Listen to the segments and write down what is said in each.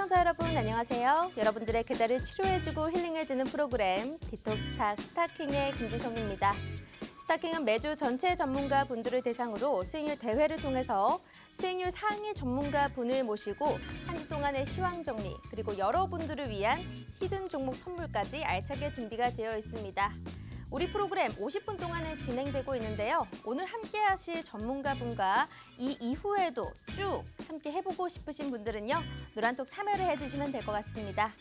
시청자 여러분 안녕하세요. 여러분들의 계단을 치료해주고 힐링해주는 프로그램 디톡스탁 스타킹의 김지성입니다. 스타킹은 매주 전체 전문가 분들을 대상으로 수익률 대회를 통해서 수익률 상위 전문가 분을 모시고 한 주 동안의 시황 정리 그리고 여러분들을 위한 히든 종목 선물까지 알차게 준비가 되어 있습니다. 우리 프로그램 50분 동안에 진행되고 있는데요. 오늘 함께 하실 전문가분과 이 이후에도 쭉 함께 해보고 싶으신 분들은요. 노란톡 참여를 해주시면 될 것 같습니다.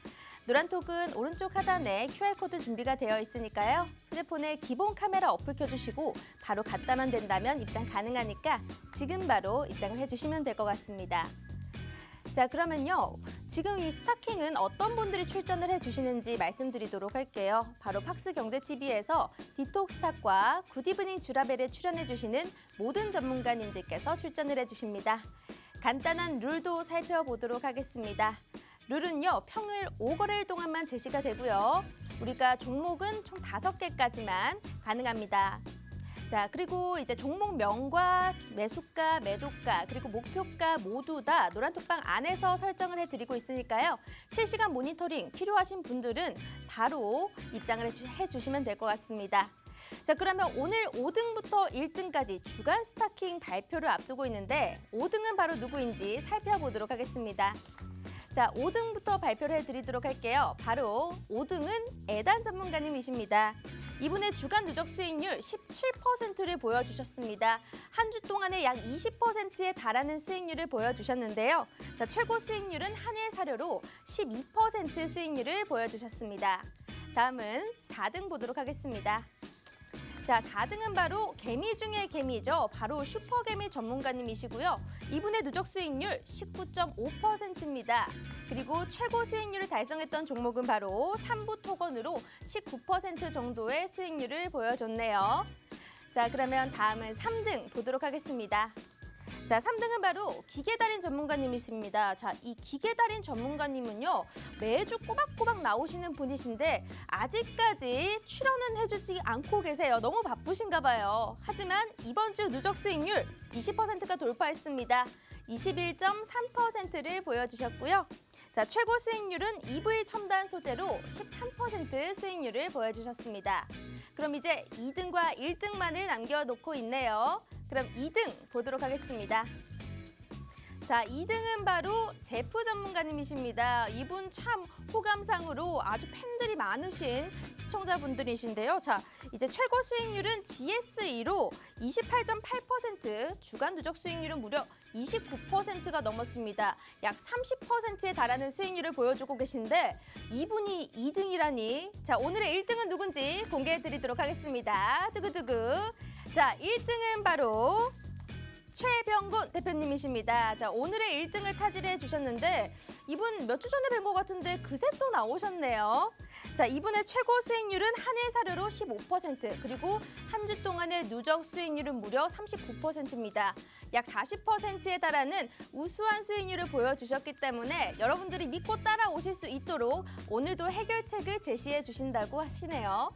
노란톡은 오른쪽 하단에 QR코드 준비가 되어 있으니까요. 휴대폰에 기본 카메라 어플 켜주시고 바로 갔다만 된다면 입장 가능하니까 지금 바로 입장을 해주시면 될 것 같습니다. 자, 그러면요. 지금 이 스타킹은 어떤 분들이 출전을 해주시는지 말씀드리도록 할게요. 바로 팍스경제TV에서 디톡스탁과 굿이브닝 주라벨에 출연해주시는 모든 전문가님들께서 출전을 해주십니다. 간단한 룰도 살펴보도록 하겠습니다. 룰은요, 평일 5거래일 동안만 제시가 되고요. 우리가 종목은 총 5개까지만 가능합니다. 자, 그리고 이제 종목명과 매수가, 매도가, 그리고 목표가 모두 다 노란톡방 안에서 설정을 해드리고 있으니까요. 실시간 모니터링 필요하신 분들은 바로 입장을 해주시면 될 것 같습니다. 자, 그러면 오늘 5등부터 1등까지 주간 스타킹 발표를 앞두고 있는데 5등은 바로 누구인지 살펴보도록 하겠습니다. 자, 5등부터 발표를 해드리도록 할게요. 바로 5등은 애단 전문가님이십니다. 이분의 주간 누적 수익률 17%를 보여주셨습니다. 한 주 동안에 약 20%에 달하는 수익률을 보여주셨는데요. 자, 최고 수익률은 한일사료로 12% 수익률을 보여주셨습니다. 다음은 4등 보도록 하겠습니다. 자, 4등은 바로 개미 중의 개미죠. 바로 슈퍼개미 전문가님이시고요. 이분의 누적 수익률 19.5%입니다. 그리고 최고 수익률을 달성했던 종목은 바로 삼부토건으로 19% 정도의 수익률을 보여줬네요. 자, 그러면 다음은 3등 보도록 하겠습니다. 자, 3등은 바로 기계달인 전문가님이십니다. 자, 이 기계달인 전문가님은요, 매주 꼬박꼬박 나오시는 분이신데 아직까지 출연은 해주지 않고 계세요. 너무 바쁘신가 봐요. 하지만 이번 주 누적 수익률 20%가 돌파했습니다. 21.3%를 보여주셨고요. 자, 최고 수익률은 EV 첨단 소재로 13% 수익률을 보여주셨습니다. 그럼 이제 2등과 1등만을 남겨놓고 있네요. 그럼 2등 보도록 하겠습니다. 자, 2등은 바로 제프 전문가님이십니다. 이분 참 호감상으로 아주 팬들이 많으신 시청자분들이신데요. 자, 이제 최고 수익률은 GSE로 28.8%, 주간 누적 수익률은 무려 29%가 넘었습니다. 약 30%에 달하는 수익률을 보여주고 계신데 이분이 2등이라니. 자, 오늘의 1등은 누군지 공개해드리도록 하겠습니다. 두구두구. 자, 1등은 바로 최병곤 대표님이십니다. 자, 오늘의 1등을 차지해 주셨는데 이분 몇 주 전에 뵌 것 같은데 그새 또 나오셨네요. 자, 이분의 최고 수익률은 한일사료로 15%, 그리고 한 주 동안의 누적 수익률은 무려 39%입니다. 약 40%에 달하는 우수한 수익률을 보여주셨기 때문에 여러분들이 믿고 따라오실 수 있도록 오늘도 해결책을 제시해 주신다고 하시네요.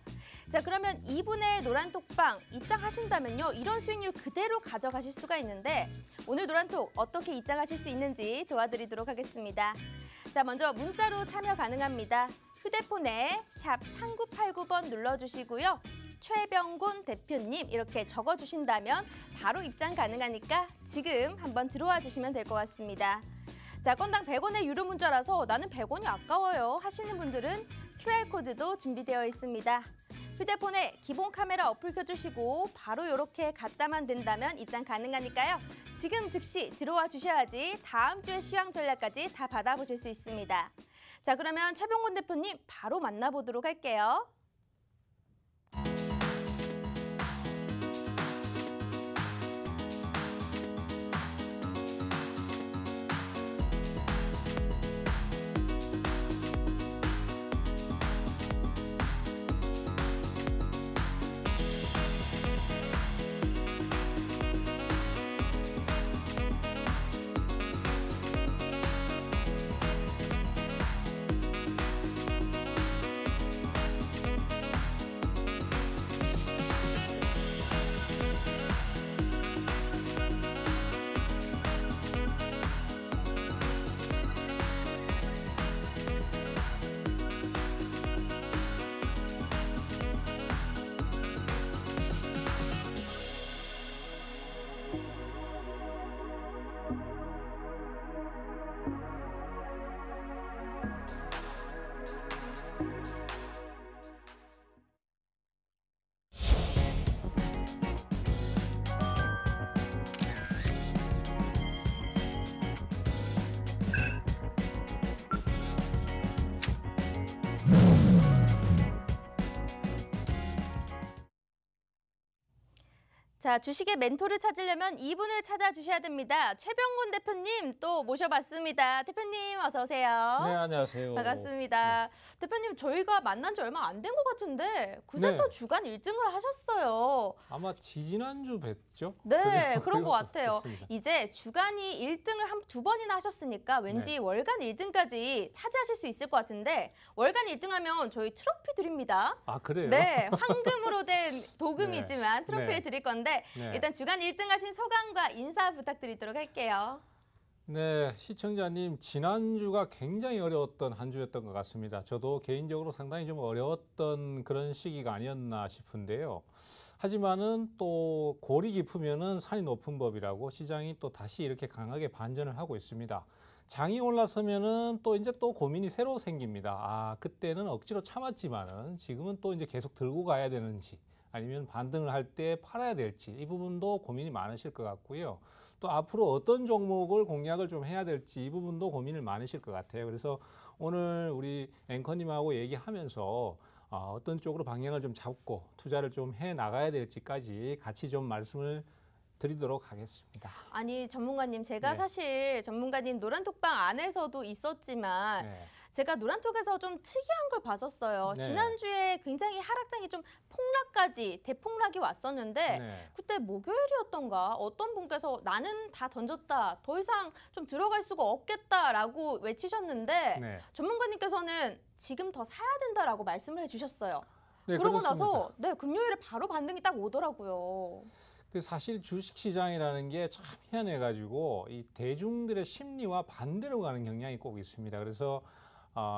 자, 그러면 이분의 노란톡방 입장하신다면요, 이런 수익률 그대로 가져가실 수가 있는데 오늘 노란톡 어떻게 입장하실 수 있는지 도와드리도록 하겠습니다. 자, 먼저 문자로 참여 가능합니다. 휴대폰에 샵 3989번 눌러주시고요. 최병곤 대표님 이렇게 적어주신다면 바로 입장 가능하니까 지금 한번 들어와 주시면 될 것 같습니다. 자, 건당 100원의 유료 문자라서 나는 100원이 아까워요 하시는 분들은 QR코드도 준비되어 있습니다. 휴대폰에 기본 카메라 어플 켜주시고 바로 이렇게 갔다만 된다면 입장 가능하니까요. 지금 즉시 들어와 주셔야지 다음 주의 시황 전략까지 다 받아보실 수 있습니다. 자, 그러면 최병곤 대표님 바로 만나보도록 할게요. 자, 주식의 멘토를 찾으려면 이분을 찾아주셔야 됩니다. 최병곤 대표님 또 모셔봤습니다. 대표님 어서 오세요. 네, 안녕하세요. 반갑습니다. 대표님 저희가 만난 지 얼마 안 된 것 같은데 그새 또 주간 1등을 하셨어요. 아마 지지난주 뵀죠? 네, 그런 것 같아요. 그렇습니다. 이제 주간이 1등을 두 번이나 하셨으니까 왠지 월간 1등까지 차지하실 수 있을 것 같은데 월간 1등하면 저희 트로피 드립니다. 아, 그래요? 네, 황금으로 된 도금이지만 트로피를 드릴 건데 일단 주간 1등 하신 소감과 인사 부탁드리도록 할게요. 네, 시청자님 지난주가 굉장히 어려웠던 한 주였던 것 같습니다. 저도 개인적으로 상당히 좀 어려웠던 그런 시기가 아니었나 싶은데요. 하지만은 또 골이 깊으면은 산이 높은 법이라고 시장이 또 다시 이렇게 강하게 반전을 하고 있습니다. 장이 올라서면은 또 이제 또 고민이 새로 생깁니다. 아, 그때는 억지로 참았지만은 지금은 또 이제 계속 들고 가야 되는지 아니면 반등을 할 때 팔아야 될지 이 부분도 고민이 많으실 것 같고요. 또 앞으로 어떤 종목을 공략을 좀 해야 될지 이 부분도 고민을 많으실 것 같아요. 그래서 오늘 우리 앵커님하고 얘기하면서 어떤 쪽으로 방향을 좀 잡고 투자를 좀 해 나가야 될지까지 같이 좀 말씀을 드리도록 하겠습니다. 아니 전문가님 제가 사실 전문가님 노란톡방 안에서도 있었지만 제가 노란톡에서 좀 특이한 걸 봤었어요. 지난주에 굉장히 하락장이 좀 폭락까지 대폭락이 왔었는데 그때 목요일이었던가 어떤 분께서 나는 다 던졌다. 더 이상 좀 들어갈 수가 없겠다라고 외치셨는데 전문가님께서는 지금 더 사야 된다라고 말씀을 해주셨어요. 그러고 나서 금요일에 바로 반등이 딱 오더라고요. 사실 주식시장이라는 게 참 희한해가지고 이 대중들의 심리와 반대로 가는 경향이 꼭 있습니다. 그래서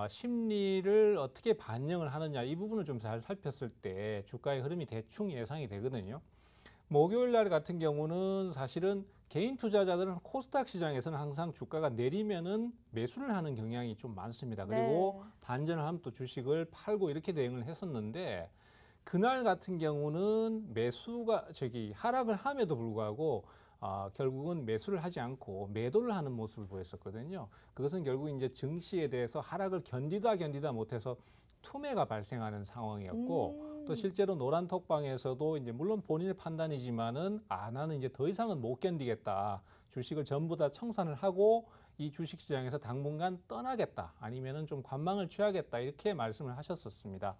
심리를 어떻게 반영을 하느냐 이 부분을 좀 잘 살폈을 때 주가의 흐름이 대충 예상이 되거든요. 목요일 날 같은 경우는 사실은 개인 투자자들은 코스닥 시장에서는 항상 주가가 내리면은 매수를 하는 경향이 좀 많습니다. 그리고 반전을 하면 또 주식을 팔고 이렇게 대응을 했었는데 그날 같은 경우는 매수가 하락을 함에도 불구하고 결국은 매수를 하지 않고 매도를 하는 모습을 보였었거든요. 그것은 결국 이제 증시에 대해서 하락을 견디다 못해서 투매가 발생하는 상황이었고 또 실제로 노란톡방에서도 이제 물론 본인의 판단이지만은 나는 이제 더 이상은 못 견디겠다. 주식을 전부 다 청산을 하고 이 주식시장에서 당분간 떠나겠다. 아니면은 좀 관망을 취하겠다. 이렇게 말씀을 하셨었습니다.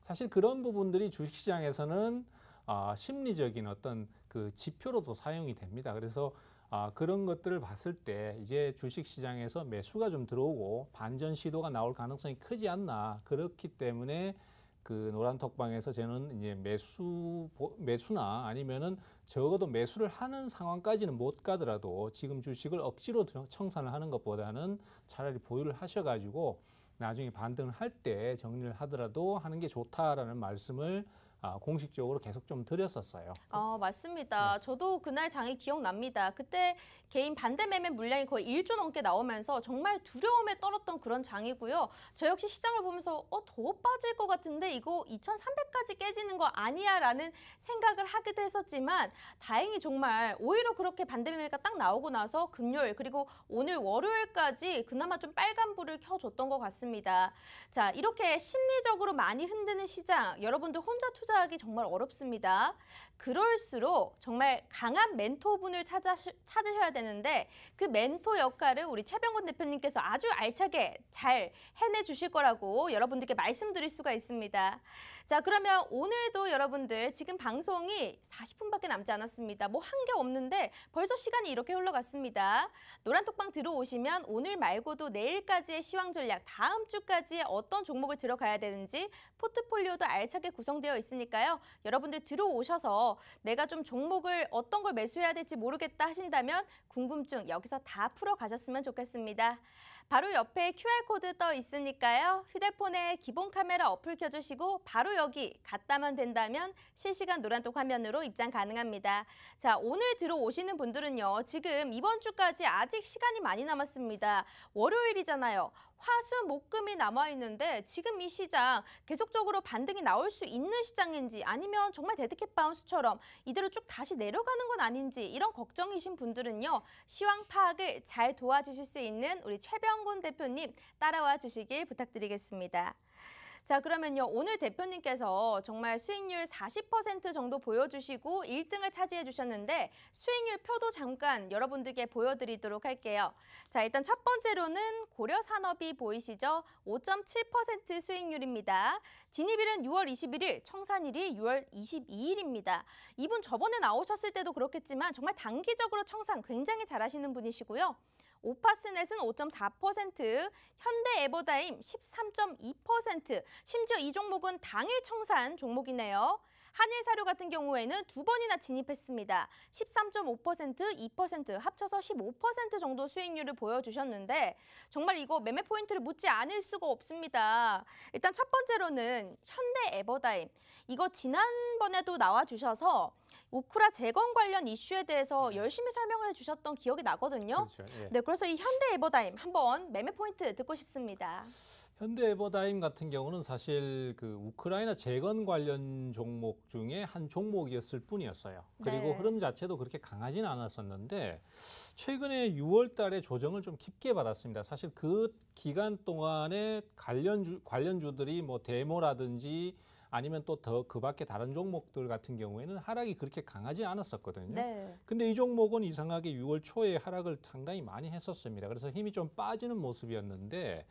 사실 그런 부분들이 주식시장에서는 심리적인 어떤 그 지표로도 사용이 됩니다. 그래서 그런 것들을 봤을 때 이제 주식시장에서 매수가 좀 들어오고 반전 시도가 나올 가능성이 크지 않나. 그렇기 때문에 그 노란톡방에서 저는 이제 매수나 아니면은 적어도 매수를 하는 상황까지는 못 가더라도 지금 주식을 억지로 청산을 하는 것보다는 차라리 보유를 하셔가지고 나중에 반등을 할 때 정리를 하더라도 하는 게 좋다라는 말씀을 공식적으로 계속 좀 드렸었어요. 맞습니다. 저도 그날 장이 기억납니다. 그때 개인 반대 매매 물량이 거의 1조 넘게 나오면서 정말 두려움에 떨었던 그런 장이고요. 저 역시 시장을 보면서 더 빠질 것 같은데 이거 2,300까지 깨지는 거 아니야 라는 생각을 하기도 했었지만 다행히 정말 오히려 그렇게 반대 매매가 딱 나오고 나서 금요일 그리고 오늘 월요일까지 그나마 좀 빨간불을 켜줬던 것 같습니다. 자, 이렇게 심리적으로 많이 흔드는 시장 여러분들 혼자 투자하기 정말 어렵습니다. 그럴수록 정말 강한 멘토분을 찾으셔야 되는데 그 멘토 역할을 우리 최병곤 대표님께서 아주 알차게 잘 해내주실 거라고 여러분들께 말씀드릴 수가 있습니다. 자, 그러면 오늘도 여러분들 지금 방송이 40분밖에 남지 않았습니다. 뭐 한 게 없는데 벌써 시간이 이렇게 흘러갔습니다. 노란톡방 들어오시면 오늘 말고도 내일까지의 시황 전략, 다음 주까지의 어떤 종목을 들어가야 되는지 포트폴리오도 알차게 구성되어 있으니까요. 여러분들 들어오셔서 내가 좀 종목을 어떤 걸 매수해야 될지 모르겠다 하신다면 궁금증 여기서 다 풀어가셨으면 좋겠습니다. 바로 옆에 QR코드 떠 있으니까요. 휴대폰에 기본 카메라 어플 켜주시고 바로 여기 갖다만 된다면 실시간 노란톡 화면으로 입장 가능합니다. 자, 오늘 들어오시는 분들은요. 지금 이번 주까지 아직 시간이 많이 남았습니다. 월요일이잖아요. 화수, 목금이 남아있는데 지금 이 시장 계속적으로 반등이 나올 수 있는 시장인지 아니면 정말 데드캣 바운스처럼 이대로 쭉 다시 내려가는 건 아닌지 이런 걱정이신 분들은요. 시황 파악을 잘 도와주실 수 있는 우리 최병곤 대표님 따라와 주시길 부탁드리겠습니다. 자, 그러면요. 오늘 대표님께서 정말 수익률 40% 정도 보여주시고 1등을 차지해 주셨는데 수익률 표도 잠깐 여러분들께 보여드리도록 할게요. 자, 일단 첫 번째로는 고려산업이 보이시죠? 5.7% 수익률입니다. 진입일은 6월 21일, 청산일이 6월 22일입니다. 이분 저번에 나오셨을 때도 그렇겠지만 정말 단기적으로 청산 굉장히 잘하시는 분이시고요. 오파스넷은 5.4%, 현대에버다임 13.2%, 심지어 이 종목은 당일 청산 종목이네요. 한일사료 같은 경우에는 2번이나 진입했습니다. 13.5%, 2% 합쳐서 15% 정도 수익률을 보여주셨는데 정말 이거 매매 포인트를 묻지 않을 수가 없습니다. 일단 첫 번째로는 현대에버다임. 이거 지난번에도 나와주셔서 우크라 재건 관련 이슈에 대해서 열심히 설명을 해주셨던 기억이 나거든요. 그렇죠. 예. 네, 그래서 이 현대에버다임 한번 매매 포인트 듣고 싶습니다. 현대에버다임 같은 경우는 사실 그 우크라이나 재건 관련 종목 중에 한 종목이었을 뿐이었어요. 그리고 네. 흐름 자체도 그렇게 강하지는 않았었는데 최근에 6월 달에 조정을 좀 깊게 받았습니다. 사실 그 기간 동안에 관련주들이 뭐 데모라든지 아니면 또 더 그 밖에 다른 종목들 같은 경우에는 하락이 그렇게 강하지 않았었거든요. 네. 근데 이 종목은 이상하게 6월 초에 하락을 상당히 많이 했었습니다. 그래서 힘이 좀 빠지는 모습이었는데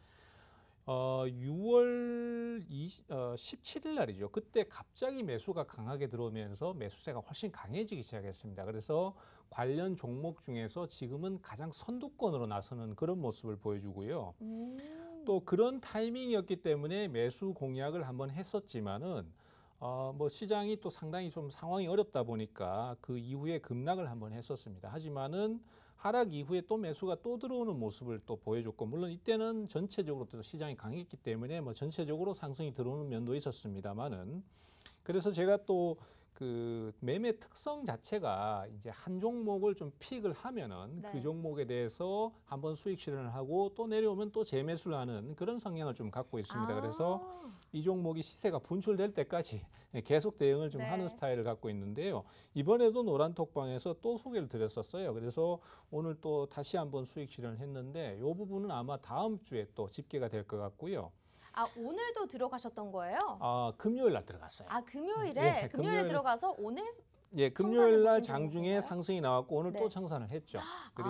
6월 17일 날이죠. 그때 갑자기 매수가 강하게 들어오면서 매수세가 훨씬 강해지기 시작했습니다. 그래서 관련 종목 중에서 지금은 가장 선두권으로 나서는 그런 모습을 보여주고요. 또 그런 타이밍이었기 때문에 매수 공략을 한번 했었지만은 뭐 시장이 또 상당히 좀 상황이 어렵다 보니까 그 이후에 급락을 한번 했었습니다. 하지만은 하락 이후에 또 매수가 또 들어오는 모습을 또 보여줬고, 물론 이때는 전체적으로 또 시장이 강했기 때문에 뭐 전체적으로 상승이 들어오는 면도 있었습니다만은, 그래서 제가 또 그 매매 특성 자체가 이제 한 종목을 좀 픽을 하면은 네. 그 종목에 대해서 한번 수익 실현을 하고 또 내려오면 또 재매수를 하는 그런 성향을 좀 갖고 있습니다. 그래서 이 종목이 시세가 분출될 때까지 계속 대응을 좀 네. 하는 스타일을 갖고 있는데요. 이번에도 노란톡방에서 또 소개를 드렸었어요. 그래서 오늘 또 다시 한번 수익 실현을 했는데 이 부분은 아마 다음 주에 또 집계가 될 것 같고요. 오늘도 들어가셨던 거예요? 금요일 날 들어갔어요. 금요일에? 예, 금요일에 들어가서 오늘? 예, 금요일 날 청산해 보신 장중에 종목인가요? 상승이 나왔고 오늘 네. 또 청산을 했죠. 그리고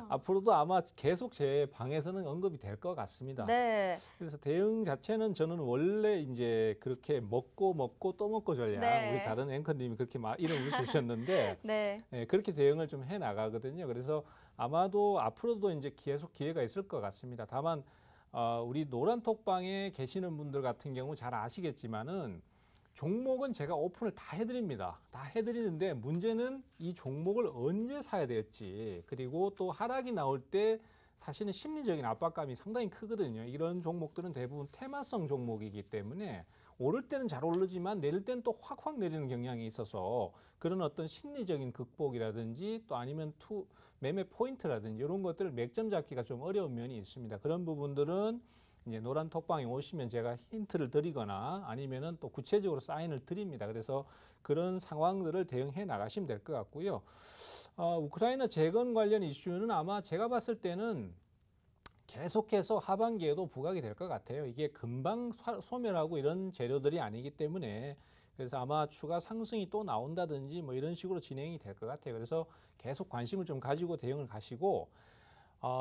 앞으로도 아마 계속 제 방에서는 언급이 될 것 같습니다. 네. 그래서 대응 자체는 저는 원래 이제 그렇게 먹고 또 먹고 전략, 네. 우리 다른 앵커님이 그렇게 이름 붙이셨는데 네. 예, 그렇게 대응을 좀 해 나가거든요. 그래서 아마도 앞으로도 이제 계속 기회가 있을 것 같습니다. 다만 우리 노란톡방에 계시는 분들 같은 경우 잘 아시겠지만은 종목은 제가 오픈을 다 해드립니다. 다 해드리는데 문제는 이 종목을 언제 사야 될지, 그리고 또 하락이 나올 때 사실은 심리적인 압박감이 상당히 크거든요. 이런 종목들은 대부분 테마성 종목이기 때문에 오를 때는 잘 오르지만 내릴 때는 또 확 내리는 경향이 있어서 그런 어떤 심리적인 극복이라든지 또 아니면 매매 포인트라든지 이런 것들을 맥점 잡기가 좀 어려운 면이 있습니다. 그런 부분들은 이제 노란 톡방에 오시면 제가 힌트를 드리거나 아니면은 또 구체적으로 사인을 드립니다. 그래서 그런 상황들을 대응해 나가시면 될 것 같고요. 우크라이나 재건 관련 이슈는 아마 제가 봤을 때는 계속해서 하반기에도 부각이 될 것 같아요. 이게 금방 소멸하고 이런 재료들이 아니기 때문에 그래서 아마 추가 상승이 또 나온다든지 뭐 이런 식으로 진행이 될 것 같아요. 그래서 계속 관심을 좀 가지고 대응을 가시고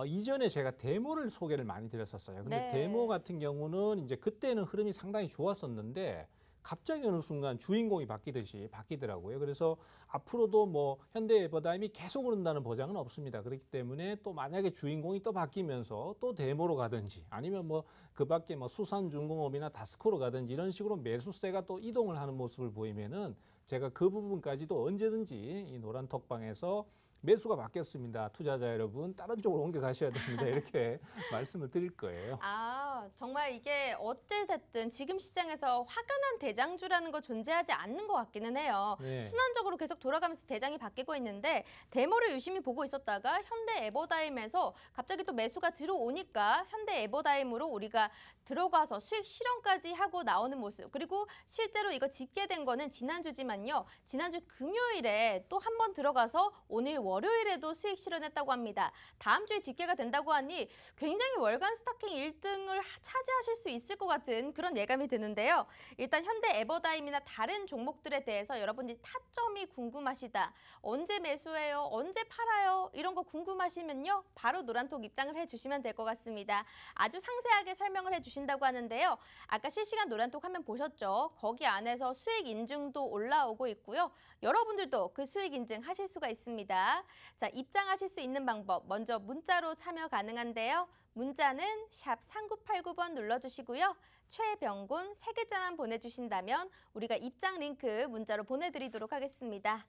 이전에 제가 데모를 소개를 많이 드렸었어요. 근데 네. 데모 같은 경우는 이제 그때는 흐름이 상당히 좋았었는데 갑자기 어느 순간 주인공이 바뀌더라고요. 그래서 앞으로도 뭐 현대에버다임이 계속 오른다는 보장은 없습니다. 그렇기 때문에 또 만약에 주인공이 또 바뀌면서 또 데모로 가든지 아니면 뭐 그 밖에 뭐 수산중공업이나 다스코로 가든지 이런 식으로 매수세가 또 이동을 하는 모습을 보이면은 제가 그 부분까지도 언제든지 이 노란톡방에서 매수가 바뀌었습니다. 투자자 여러분, 다른 쪽으로 옮겨 가셔야 됩니다. 이렇게 말씀을 드릴 거예요. 정말 이게 어찌됐든 지금 시장에서 화끈한 대장주라는 거 존재하지 않는 것 같기는 해요. 네. 순환적으로 계속 돌아가면서 대장이 바뀌고 있는데 데모를 유심히 보고 있었다가 현대에버다임에서 갑자기 또 매수가 들어오니까 현대에버다임으로 우리가 들어가서 수익 실현까지 하고 나오는 모습. 그리고 실제로 이거 집계된 거는 지난주지만요. 지난주 금요일에 또 한 번 들어가서 오늘 월요일에도 수익 실현했다고 합니다. 다음 주에 집계가 된다고 하니 굉장히 월간 스타킹 1등을 차지하실 수 있을 것 같은 그런 예감이 드는데요. 일단 현대 에버다임이나 다른 종목들에 대해서 여러분들이 타점이 궁금하시다. 언제 매수해요? 언제 팔아요? 이런 거 궁금하시면요. 바로 노란톡 입장을 해주시면 될 것 같습니다. 아주 상세하게 설명을 해주신다고 하는데요. 아까 실시간 노란톡 화면 보셨죠? 거기 안에서 수익 인증도 올라오고 있고요. 여러분들도 그 수익 인증 하실 수가 있습니다. 자, 입장하실 수 있는 방법 먼저 문자로 참여 가능한데요. 문자는 샵 3989번 눌러주시고요. 최병곤 3글자만 보내주신다면 우리가 입장 링크 문자로 보내드리도록 하겠습니다.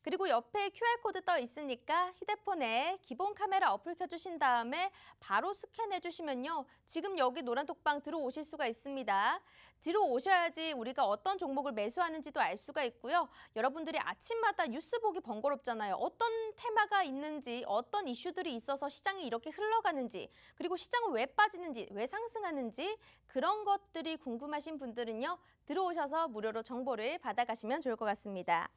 그리고 옆에 QR코드 떠 있으니까 휴대폰에 기본 카메라 어플 켜주신 다음에 바로 스캔해 주시면요. 지금 여기 노란톡방 들어오실 수가 있습니다. 들어오셔야지 우리가 어떤 종목을 매수하는지도 알 수가 있고요. 여러분들이 아침마다 뉴스 보기 번거롭잖아요. 어떤 테마가 있는지, 어떤 이슈들이 있어서 시장이 이렇게 흘러가는지, 그리고 시장은 왜 빠지는지, 왜 상승하는지 그런 것들이 궁금하신 분들은요. 들어오셔서 무료로 정보를 받아가시면 좋을 것 같습니다.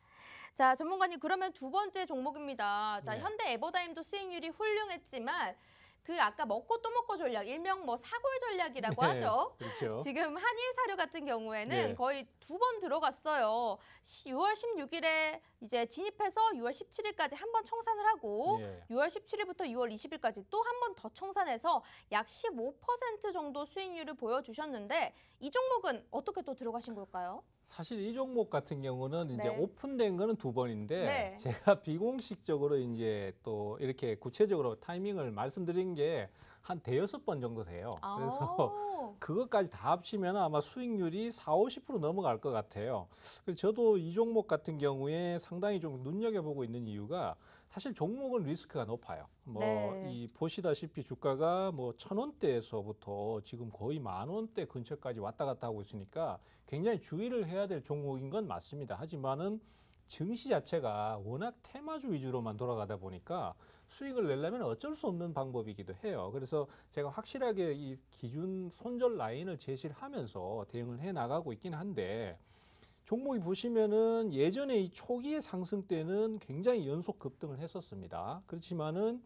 자, 전문가님 그러면 두 번째 종목입니다. 자, 네. 현대 에버다임도 수익률이 훌륭했지만 그 아까 먹고 또 먹고 전략, 일명 뭐 사골 전략이라고 네, 하죠. 그렇죠. 지금 한일사료 같은 경우에는 네. 거의 2번 들어갔어요. 6월 16일에 이제 진입해서 6월 17일까지 한 번 청산을 하고 네. 6월 17일부터 6월 20일까지 또 한 번 더 청산해서 약 15% 정도 수익률을 보여주셨는데 이 종목은 어떻게 또 들어가신 걸까요? 사실 이 종목 같은 경우는 이제 네. 오픈된 거는 2번인데 네. 제가 비공식적으로 이제 또 이렇게 구체적으로 타이밍을 말씀드린 게 한 대여섯 번 정도 돼요. 그래서 그것까지 다 합치면 아마 수익률이 40~50% 넘어갈 것 같아요. 그래서 저도 이 종목 같은 경우에 상당히 좀 눈여겨보고 있는 이유가 사실 종목은 리스크가 높아요. 네. 이 보시다시피 주가가 뭐 1,000원대에서부터 지금 거의 10,000원대 근처까지 왔다 갔다 하고 있으니까 굉장히 주의를 해야 될 종목인 건 맞습니다. 하지만은 증시 자체가 워낙 테마주 위주로만 돌아가다 보니까 수익을 내려면 어쩔 수 없는 방법이기도 해요. 그래서 제가 확실하게 이 기준 손절 라인을 제시를 하면서 대응을 해 나가고 있긴 한데 종목이 보시면은 예전에 이 초기의 상승 때는 굉장히 연속 급등을 했었습니다. 그렇지만은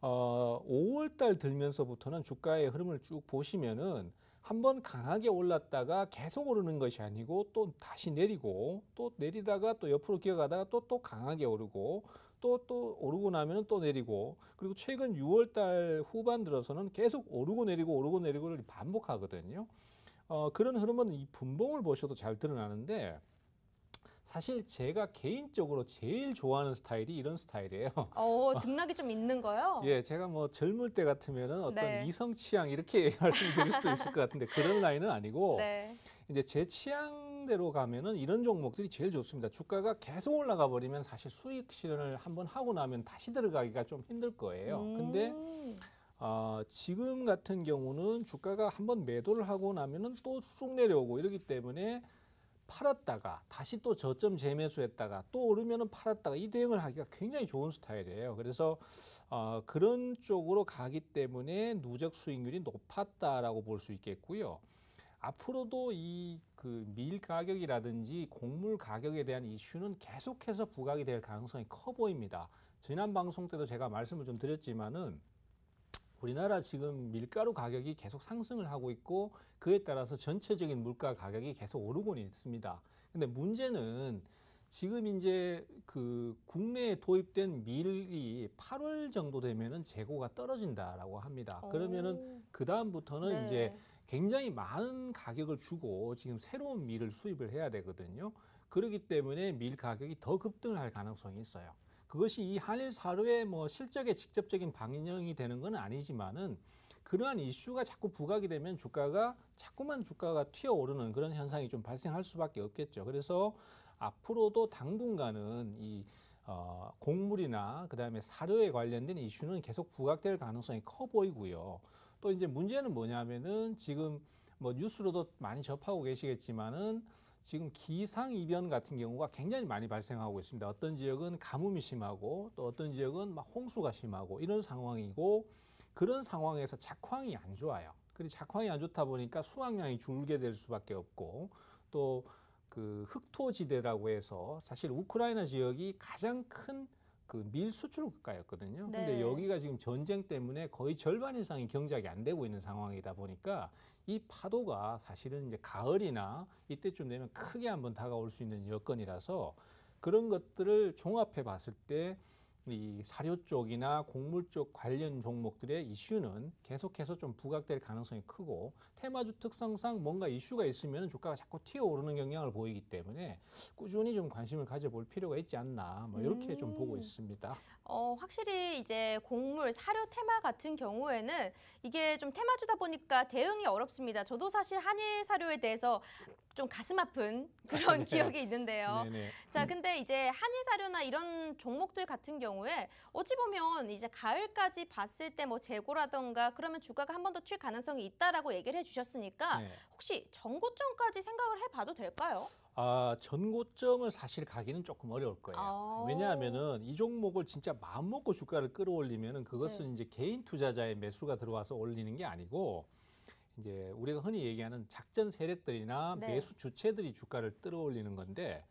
5월 달 들면서부터는 주가의 흐름을 쭉 보시면은 한번 강하게 올랐다가 계속 오르는 것이 아니고 또 다시 내리고 또 내리다가 또 옆으로 기어가다가 또 강하게 오르고 또 오르고 나면은 또 내리고 그리고 최근 6월 달 후반 들어서는 계속 오르고 내리고를 반복하거든요. 그런 흐름은 이 분봉을 보셔도 잘 드러나는데 사실 제가 개인적으로 제일 좋아하는 스타일이 이런 스타일이에요. 등락이 좀 있는 거요? 예, 제가 뭐 젊을 때 같으면은 어떤 네. 이성 취향 이렇게 말씀드릴 수도 있을 것 같은데 그런 라인은 아니고 네. 이제 제 취향대로 가면은 이런 종목들이 제일 좋습니다. 주가가 계속 올라가 버리면 사실 수익 실현을 한번 하고 나면 다시 들어가기가 좀 힘들 거예요. 근데 지금 같은 경우는 주가가 한번 매도를 하고 나면은 또 쑥 내려오고 이러기 때문에 팔았다가 다시 또 저점 재매수했다가 또 오르면은 팔았다가 이 대응을 하기가 굉장히 좋은 스타일이에요. 그래서 그런 쪽으로 가기 때문에 누적 수익률이 높았다라고 볼 수 있겠고요. 앞으로도 이 그 밀 가격이라든지 곡물 가격에 대한 이슈는 계속해서 부각이 될 가능성이 커 보입니다. 지난 방송 때도 제가 말씀을 좀 드렸지만은 우리나라 지금 밀가루 가격이 계속 상승을 하고 있고 그에 따라서 전체적인 물가 가격이 계속 오르고 있습니다. 근데 문제는 지금 이제 그 국내에 도입된 밀이 8월 정도 되면은 재고가 떨어진다라고 합니다. 그러면은 그 다음부터는 네. 이제 굉장히 많은 가격을 주고 지금 새로운 밀을 수입을 해야 되거든요. 그렇기 때문에 밀 가격이 더 급등을 할 가능성이 있어요. 그것이 이 한일 사료의 뭐 실적에 직접적인 반영이 되는 건 아니지만은 그러한 이슈가 자꾸 부각이 되면 자꾸만 주가가 튀어오르는 그런 현상이 좀 발생할 수밖에 없겠죠. 그래서 앞으로도 당분간은 이 곡물이나 그다음에 사료에 관련된 이슈는 계속 부각될 가능성이 커 보이고요. 또 이제 문제는 뭐냐면은 지금 뭐 뉴스로도 많이 접하고 계시겠지만은 지금 기상이변 같은 경우가 굉장히 많이 발생하고 있습니다. 어떤 지역은 가뭄이 심하고 또 어떤 지역은 막 홍수가 심하고 이런 상황이고 그런 상황에서 작황이 안 좋아요. 그리고 작황이 안 좋다 보니까 수확량이 줄게 될 수밖에 없고 또 그 흑토지대라고 해서 사실 우크라이나 지역이 가장 큰 그 밀 수출 국가였거든요. 네. 근데 여기가 지금 전쟁 때문에 거의 절반 이상이 경작이 안 되고 있는 상황이다 보니까 이 파도가 사실은 이제 가을이나 이때쯤 되면 크게 한번 다가올 수 있는 여건이라서 그런 것들을 종합해 봤을 때 이 사료 쪽이나 곡물 쪽 관련 종목들의 이슈는 계속해서 좀 부각될 가능성이 크고 테마주 특성상 뭔가 이슈가 있으면 주가가 자꾸 튀어오르는 경향을 보이기 때문에 꾸준히 좀 관심을 가져볼 필요가 있지 않나 뭐 이렇게 좀 보고 있습니다. 확실히 이제 곡물, 사료 테마 같은 경우에는 이게 좀 테마주다 보니까 대응이 어렵습니다. 저도 사실 한일 사료에 대해서 좀 가슴 아픈 그런 네. 기억이 있는데요. 네네. 자, 근데 이제 한일 사료나 이런 종목들 같은 경우에 어찌 보면 이제 가을까지 봤을 때 뭐 재고라던가 그러면 주가가 한 번 더 튈 가능성이 있다라고 얘기를 해주셨으니까 네. 혹시 전고점까지 생각을 해봐도 될까요? 전고점을 사실 가기는 조금 어려울 거예요. 아. 왜냐하면은 이 종목을 진짜 마음 먹고 주가를 끌어올리면은 그것은 이제 개인 투자자의 매수가 들어와서 올리는 게 아니고 이제 우리가 흔히 얘기하는 작전 세력들이나 네. 매수 주체들이 주가를 끌어올리는 건데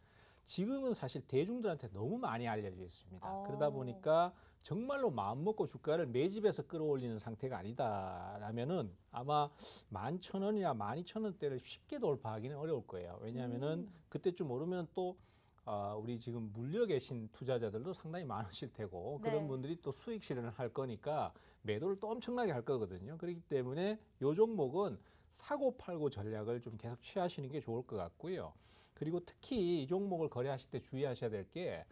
지금은 사실 대중들한테 너무 많이 알려져 있습니다. 그러다 보니까 정말로 마음 먹고 주가를 매집해서 끌어올리는 상태가 아니다라면은 아마 11,000원이나 12,000원대를 쉽게 돌파하기는 어려울 거예요. 왜냐하면은 그때쯤 오르면 또 우리 지금 물려 계신 투자자들도 상당히 많으실 테고 네. 그런 분들이 또 수익 실현을 할 거니까 매도를 또 엄청나게 할 거거든요. 그렇기 때문에 요 종목은 사고 팔고 전략을 좀 계속 취하시는 게 좋을 것 같고요. 그리고 특히 이 종목을 거래하실 때 주의하셔야 될 게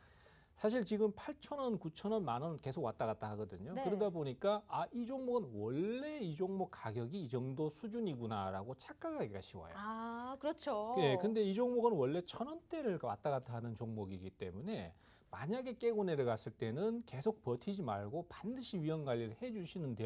사실 지금 8,000원, 9,000원, 10,000원 계속 왔다 갔다 하거든요. 네. 그러다 보니까 이 종목은 원래 이 종목 가격이 이 정도 수준이구나라고 착각하기가 쉬워요. 그렇죠. 예, 근데 이 종목은 원래 1,000원대를 왔다 갔다 하는 종목이기 때문에 만약에 깨고 내려갔을 때는 계속 버티지 말고 반드시 위험 관리를 해주시는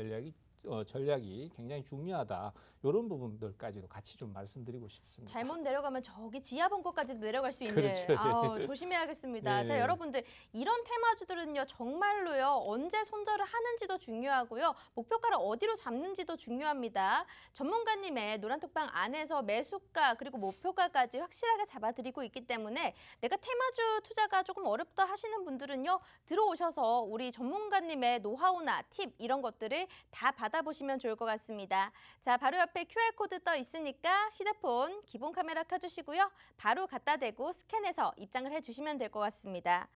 전략이 굉장히 중요하다. 이런 부분들까지도 같이 좀 말씀드리고 싶습니다. 잘못 내려가면 저기 지하 벙커까지도 내려갈 수 있는 그렇죠. 조심해야겠습니다. 네. 자, 여러분들 이런 테마주들은요 정말로요 언제 손절을 하는지도 중요하고요 목표가를 어디로 잡는지도 중요합니다. 전문가님의 노란톡방 안에서 매수가 그리고 목표가까지 확실하게 잡아드리고 있기 때문에 내가 테마주 투자가 조금 어렵다 하시는 분들은요 들어오셔서 우리 전문가님의 노하우나 팁 이런 것들을 다 받아보시면 좋을 것 같습니다. 자, 바로 옆에 QR코드 떠 있으니까 휴대폰 기본 카메라 켜주시고요. 바로 갖다 대고 스캔해서 입장을 해주시면 될 것 같습니다.